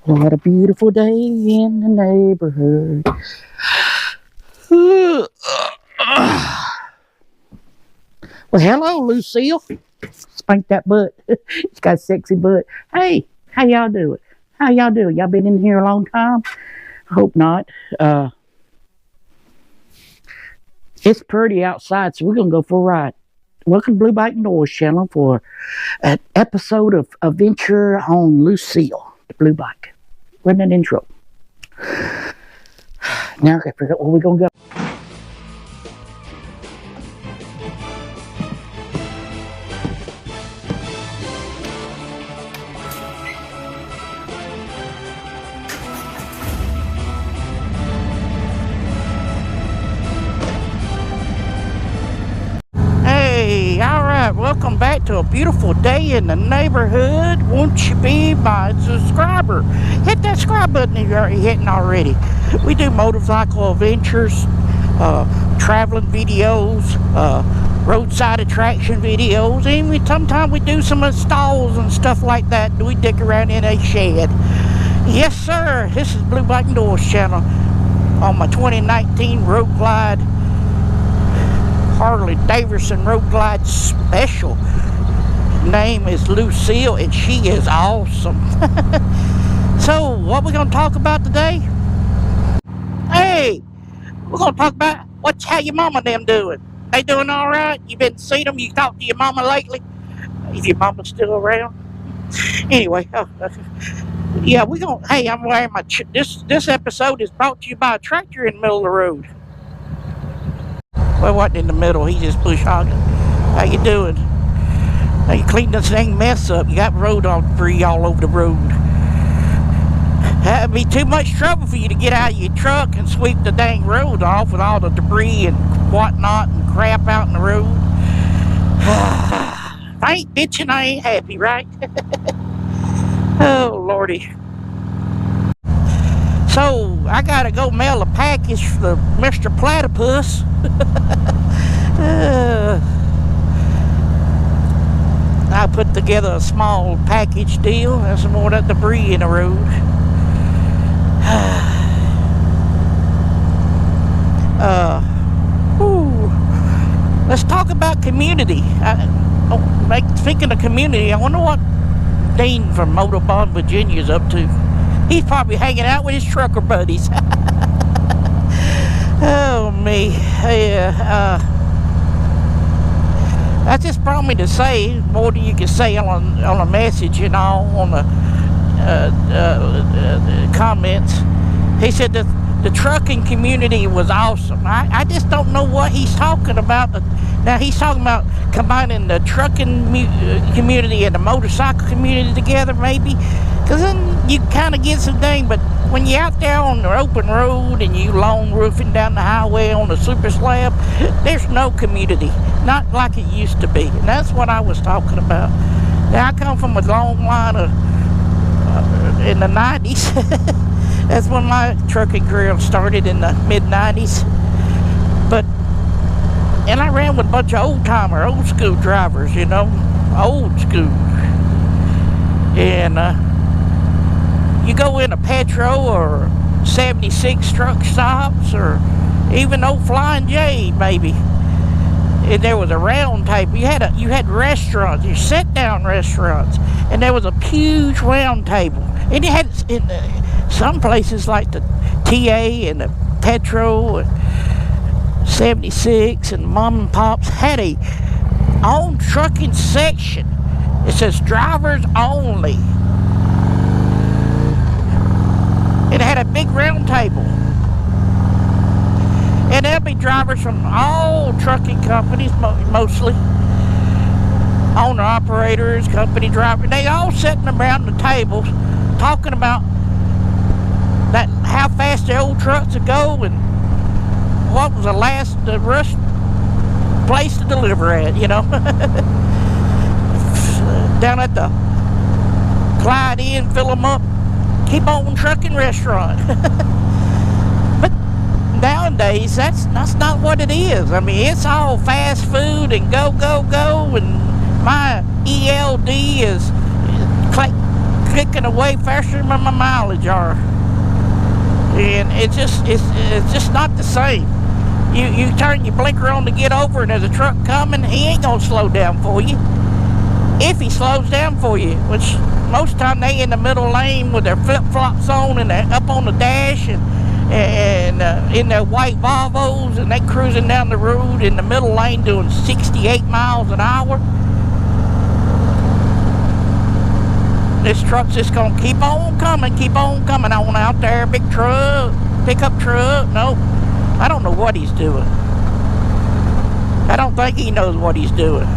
What a beautiful day in the neighborhood. Well, hello, Lucille. Spank that butt. It's got a sexy butt. Hey, how y'all doing? How y'all doing? Y'all been in here a long time? I hope not. It's pretty outside, so we're going to go for a ride. Welcome to Blue Bike Noise Channel for an episode of Adventure on Lucille, the Blue Bike. Run an intro. Now I gotta figure out where we're going to go. Alright, welcome back to a beautiful day in the neighborhood. Won't you be my subscriber? Hit that subscribe button if you're already hitting already. We do motorcycle adventures, traveling videos, roadside attraction videos, and sometimes we do some installs and stuff like that. We dig around in a shed. Yes sir, this is Blue Bike Noise Channel on my 2019 Road Glide Harley Davidson Road Glide Special. Name is Lucille and she is awesome. So what we're going to talk about today? Hey, we're going to talk about how your mama and them doing. They doing all right? You been seeing them? You talked to your mama lately? If your mama's still around? Anyway, yeah, we're going to, hey, I'm wearing my, this episode is brought to you by a tractor in the middle of the road. Well, wasn't in the middle, he just bush hogging. How you doing? Now you clean this dang mess up. You got road debris all over the road. That'd be too much trouble for you to get out of your truck and sweep the dang road off with all the debris and whatnot and crap out in the road. If I ain't bitching, I ain't happy, right? Oh, Lordy. So, I gotta go mail a package for Mr. Platypus. I put together a small package deal. There's some more of that debris in the road. Let's talk about community. Speaking of community, I wonder what Dean from MotoBaum Virginia is up to. He's probably hanging out with his trucker buddies. Oh, me. Yeah, that just brought me to say more than you can say on a message, you know, on the comments. He said that the trucking community was awesome. I just don't know what he's talking about. Now, he's talking about combining the trucking community and the motorcycle community together, maybe. Because then you kind of get some thing, but when you're out there on the open road and you long roofing down the highway on the super slab, there's no community. Not like it used to be. And that's what I was talking about. Now, I come from a long line of, in the 90s. That's when my trucking career started, in the mid-90s. And I ran with a bunch of old-timer, old-school drivers, you know. Old school. And, you go in a Petro or 76 truck stops or even old Flying J maybe, and there was a round table. You had restaurants, you sit down restaurants, and there was a huge round table. And you had in some places like the TA and the Petro and 76 and mom and pops had a own trucking section. It says drivers only. It had a big round table. And there'll be drivers from all trucking companies, mostly. Owner-operators, company drivers. They all sitting around the tables talking about how fast the old trucks would go and what was the rush place to deliver at, you know. Down at the Clyde Inn, fill them up. Keep on trucking restaurant. But nowadays that's not what it is. I mean, it's all fast food and go, and my ELD is clicking away faster than my mileage are. And it's just not the same. You turn your blinker on to get over, and there's a truck coming, he ain't gonna slow down for you. If he slows down for you, which most of the time they in the middle lane with their flip-flops on and they're up on the dash and in their white Volvos, and they cruising down the road in the middle lane doing 68 miles an hour. This truck's just gonna keep on coming on out there. Big truck, pickup truck. Nope, I don't know what he's doing. I don't think he knows what he's doing.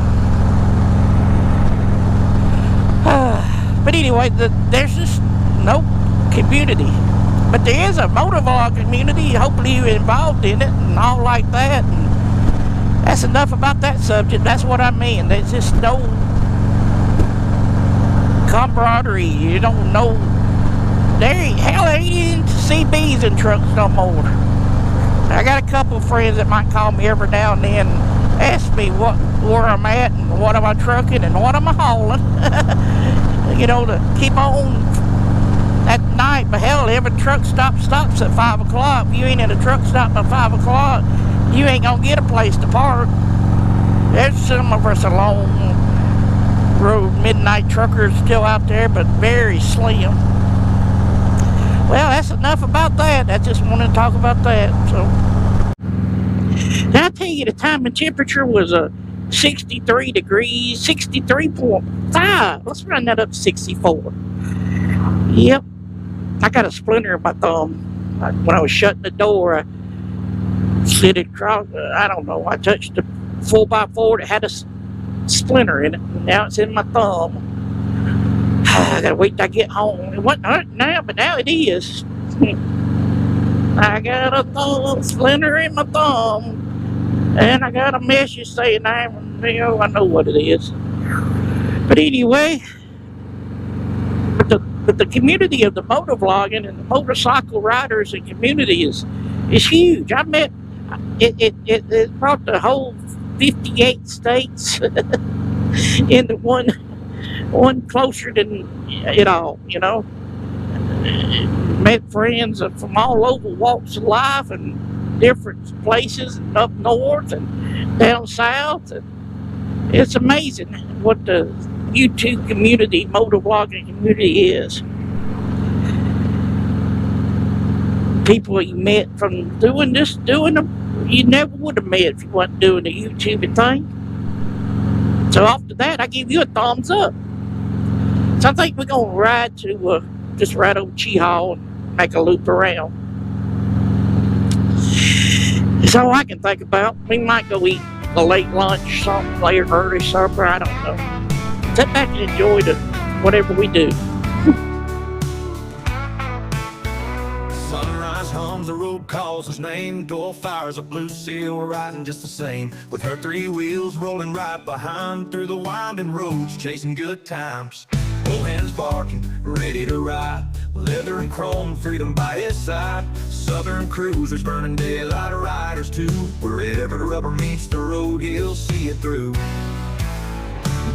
But anyway, there's just no community. But there is a motovlog community. Hopefully you're involved in it and all like that. And that's enough about that subject. That's what I mean. There's just no camaraderie. You don't know. Hell, ain't even CBs in trucks no more. I got a couple of friends that might call me every now and then, ask me where I'm at and what am I trucking and what am I hauling. You know, to keep on at night. But hell, every truck stop stops at 5 o'clock. If you ain't at a truck stop at 5 o'clock, you ain't gonna get a place to park. There's some of us along road midnight truckers still out there, but very slim. Well, that's enough about that. I just wanted to talk about that. So, did I tell you the time and temperature was 63 degrees, 63.5. Let's run that up to 64. Yep. I got a splinter in my thumb. When I was shutting the door, I slid it across. I don't know. I touched the 4x4 that had a splinter in it. And now it's in my thumb. I gotta wait till I get home. It wasn't hurt now, but now it is. I got a thumb splinter in my thumb. And I got a message saying I know what it is. But anyway, but the community of the motovlogging and the motorcycle riders and community is huge. I met it brought the whole 58 states into one closer than it all, you know. Met friends from all over walks of life and different places, and up north and down south. And it's amazing what the YouTube community, motovlogging community is. People you met from doing them, you never would have met if you wasn't doing the YouTube thing. So after that, I give you a thumbs up. So I think we're gonna ride to just right over Cheaha and make a loop around. That's all I can think about. We might go eat a late lunch, something later, early supper, I don't know. Sit back and enjoy whatever we do. Sunrise hums, the road calls his name. Door fires a blue seal, we're riding just the same. With her three wheels rolling right behind, through the winding roads, chasing good times. Both hands barking, ready to ride. Leather and chrome, freedom by his side. Southern cruisers, burning daylight riders too. Wherever the rubber meets the road, he'll see it through.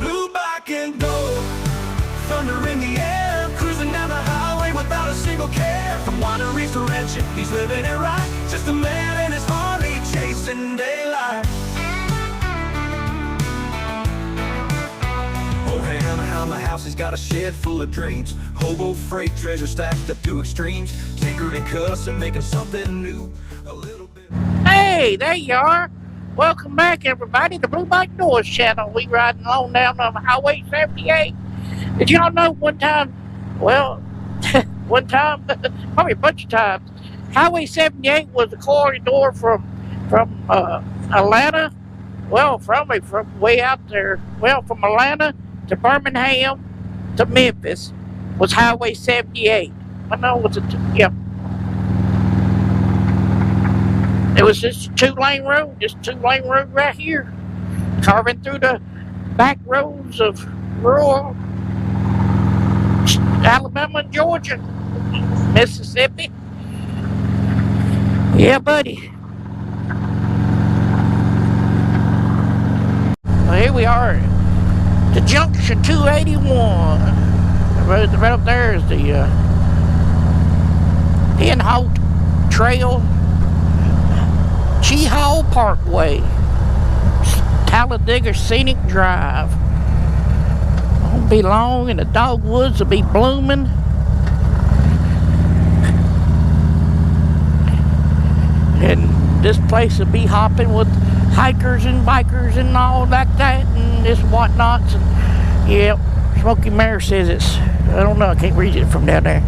Blue bike and gold, thunder in the air, cruising down the highway without a single care. From wineries to ranching, he's living it right. Just a man and his Harley chasing daylight. Oh, and the house, he's got a shed full of dreams. Hobo freight treasure stacked up to extremes. Tinkering and cussing, making something new. A little bit. Hey, there you are. Welcome back, everybody, to Blue Bike Noise channel. We riding along down on Highway 78. Did y'all know one time, probably a bunch of times, Highway 78 was the corridor from Atlanta, from way out there, from Atlanta to Birmingham to Memphis was Highway 78. I know it was yep. It was just a two-lane road right here, carving through the back roads of rural Alabama and Georgia, Mississippi. Yeah, buddy. Well, here we are, the junction 281. right up there is the Pinholt Trail, Cheaha Parkway, Talladega Scenic Drive. Won't be long and the dogwoods will be blooming. And this place will be hopping with hikers and bikers and all like that and this whatnots. And yeah, Smokey Mare says it's, I don't know, I can't read it from down there.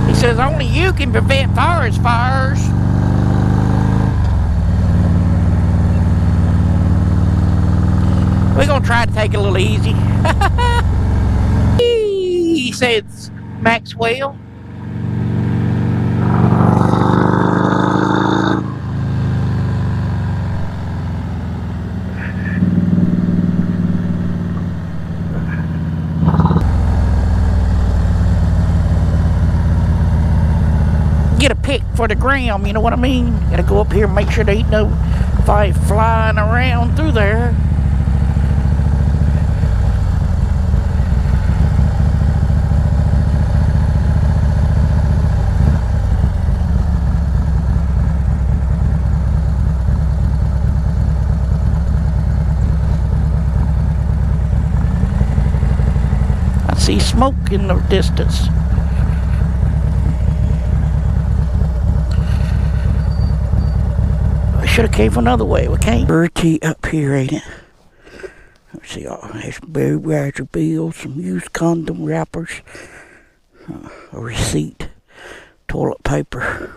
He says only you can prevent forest fires. We're gonna try to take it a little easy. He says Maxwell. Get a pic for the gram, you know what I mean? Gotta go up here and make sure there ain't no flying around through there. I see smoke in the distance. Should have came from another way. We can't. Pretty up here, ain't it? Let's see. Oh, there's berry razor bills, some used condom wrappers, a receipt, toilet paper,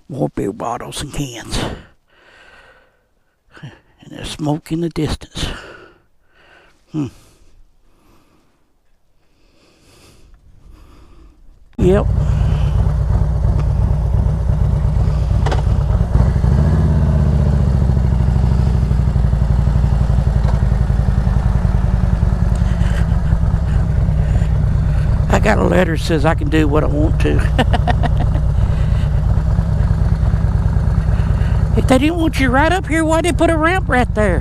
more beer bottles and cans, and there's smoke in the distance. Yep. I got a letter that says I can do what I want to. If they didn't want you right up here, why'd they put a ramp right there?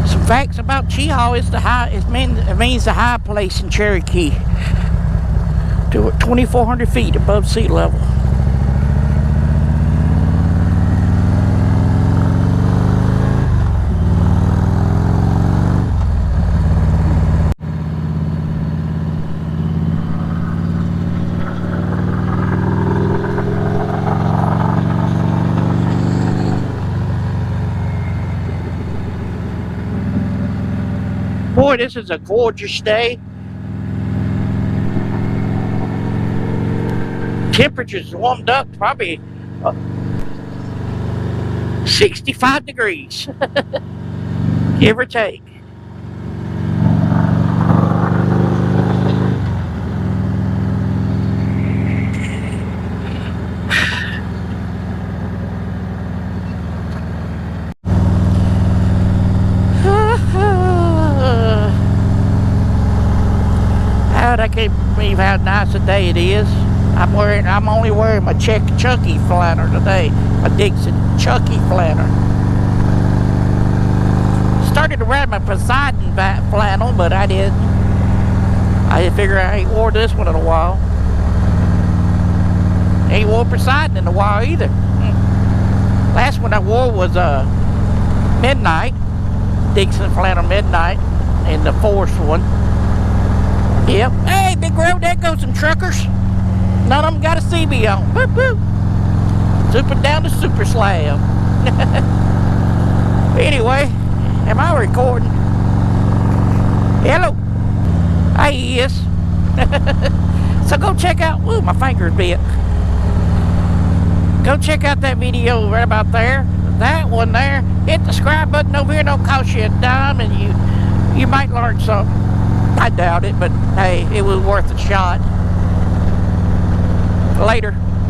Some facts about Cheaha is it means the high place in Cherokee. To 2,400 feet above sea level. Boy, this is a gorgeous day. Temperatures warmed up probably 65 degrees, give or take. I can't believe how nice a day it is. I'm only wearing my Chucky flannel today. My Dixon Chucky flannel. Started to wear my Poseidon flannel, but I didn't. I figure I ain't wore this one in a while. Ain't wore Poseidon in a while either. Last one I wore was Midnight. Dixon flannel Midnight. And the Force one. Yep. Hey, big road, there goes some truckers. None of them got a CB on. Whoop, whoop. Super down to super slab. Anyway, am I recording? Hello. He is. So go check out, ooh, my finger's bit. Go check out that video right about there. That one there. Hit the subscribe button over here. Don't cost you a dime, and you might learn something. I doubt it, but hey, it was worth a shot. Later.